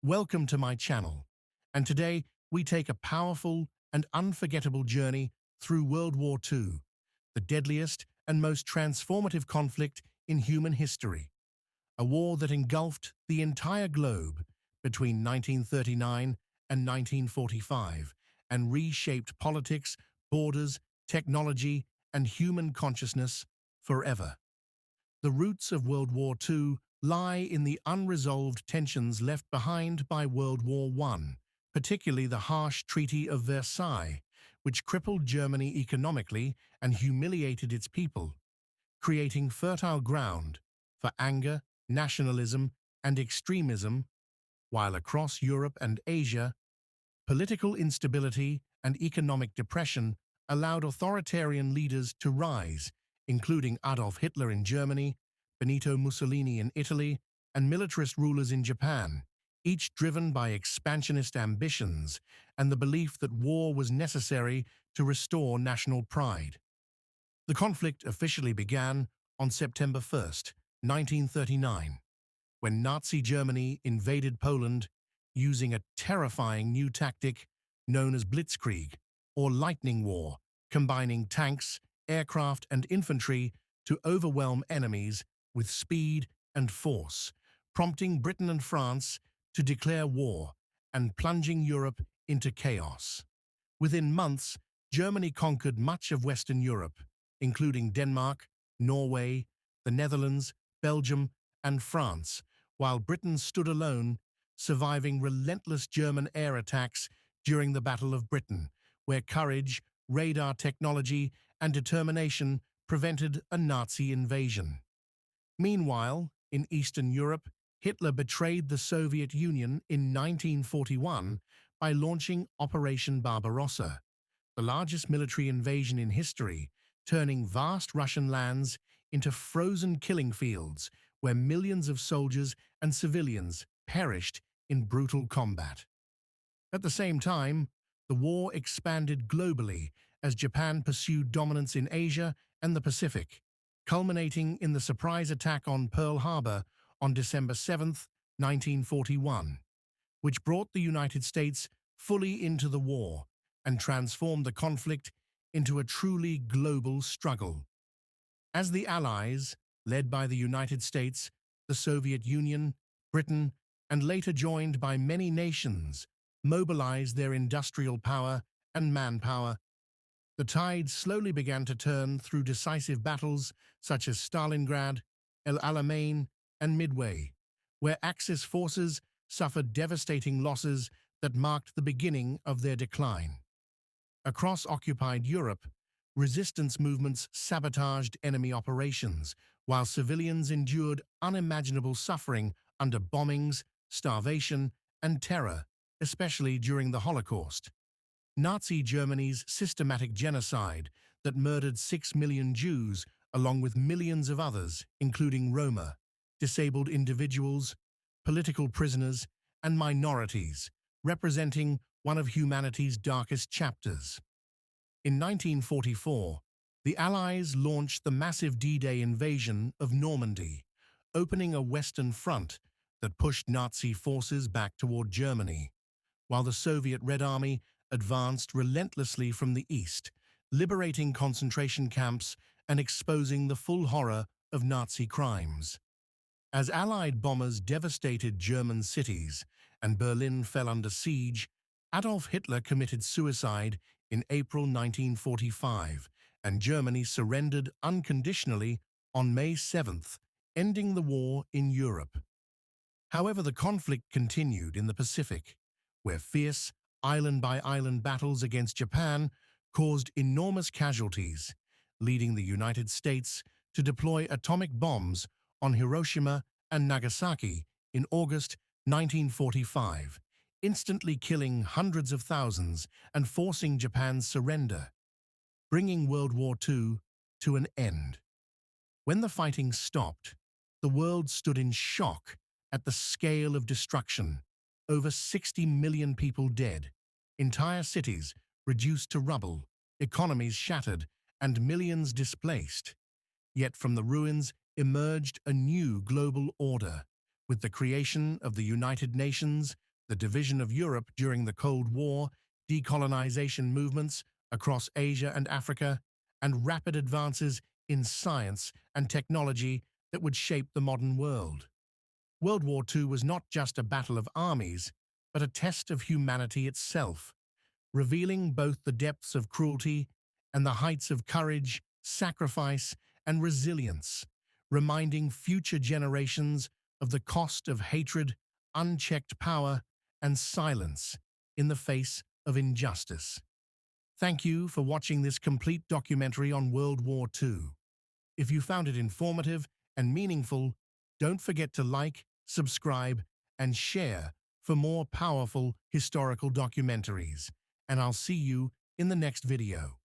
Welcome to my channel, and today we take a powerful and unforgettable journey through World War II, the deadliest and most transformative conflict in human history, a war that engulfed the entire globe between 1939 and 1945 and reshaped politics, borders, technology, and human consciousness forever. The roots of World War II lie in the unresolved tensions left behind by World War I, particularly the harsh Treaty of Versailles, which crippled Germany economically and humiliated its people, creating fertile ground for anger, nationalism, and extremism, while across Europe and Asia, political instability and economic depression allowed authoritarian leaders to rise, including Adolf Hitler in Germany, Benito Mussolini in Italy, and militarist rulers in Japan, each driven by expansionist ambitions and the belief that war was necessary to restore national pride. The conflict officially began on September 1, 1939, when Nazi Germany invaded Poland using a terrifying new tactic known as Blitzkrieg, or lightning war, combining tanks, aircraft, and infantry to overwhelm enemies with speed and force, prompting Britain and France to declare war and plunging Europe into chaos. Within months, Germany conquered much of Western Europe, including Denmark, Norway, the Netherlands, Belgium, and France, while Britain stood alone, surviving relentless German air attacks during the Battle of Britain, where courage, radar technology, and determination prevented a Nazi invasion. Meanwhile, in Eastern Europe, Hitler betrayed the Soviet Union in 1941 by launching Operation Barbarossa, the largest military invasion in history, turning vast Russian lands into frozen killing fields where millions of soldiers and civilians perished in brutal combat. At the same time, the war expanded globally as Japan pursued dominance in Asia and the Pacific, culminating in the surprise attack on Pearl Harbor on December 7, 1941, which brought the United States fully into the war and transformed the conflict into a truly global struggle. As the Allies, led by the United States, the Soviet Union, Britain, and later joined by many nations, mobilized their industrial power and manpower, the tide slowly began to turn through decisive battles such as Stalingrad, Alamein, and Midway, where Axis forces suffered devastating losses that marked the beginning of their decline. Across occupied Europe, resistance movements sabotaged enemy operations, while civilians endured unimaginable suffering under bombings, starvation, and terror, especially during the Holocaust. Nazi Germany's systematic genocide that murdered 6 million Jews along with millions of others, including Roma, disabled individuals, political prisoners, and minorities, representing one of humanity's darkest chapters. In 1944, the Allies launched the massive D-Day invasion of Normandy, opening a Western front that pushed Nazi forces back toward Germany, while the Soviet Red Army advanced relentlessly from the east, liberating concentration camps and exposing the full horror of Nazi crimes. As Allied bombers devastated German cities and Berlin fell under siege, Adolf Hitler committed suicide in April 1945, and Germany surrendered unconditionally on May 7th, ending the war in Europe. However, the conflict continued in the Pacific, where fierce island-by-island battles against Japan caused enormous casualties, leading the United States to deploy atomic bombs on Hiroshima and Nagasaki in August 1945, instantly killing hundreds of thousands and forcing Japan's surrender, bringing World War II to an end. When the fighting stopped, the world stood in shock at the scale of destruction. Over 60 million people dead, entire cities reduced to rubble, economies shattered, and millions displaced. Yet from the ruins emerged a new global order, with the creation of the United Nations, the division of Europe during the Cold War, decolonization movements across Asia and Africa, and rapid advances in science and technology that would shape the modern world. World War II was not just a battle of armies, but a test of humanity itself, revealing both the depths of cruelty and the heights of courage, sacrifice, and resilience, reminding future generations of the cost of hatred, unchecked power, and silence in the face of injustice. Thank you for watching this complete documentary on World War II. If you found it informative and meaningful, don't forget to like, subscribe, and share for more powerful historical documentaries. And I'll see you in the next video.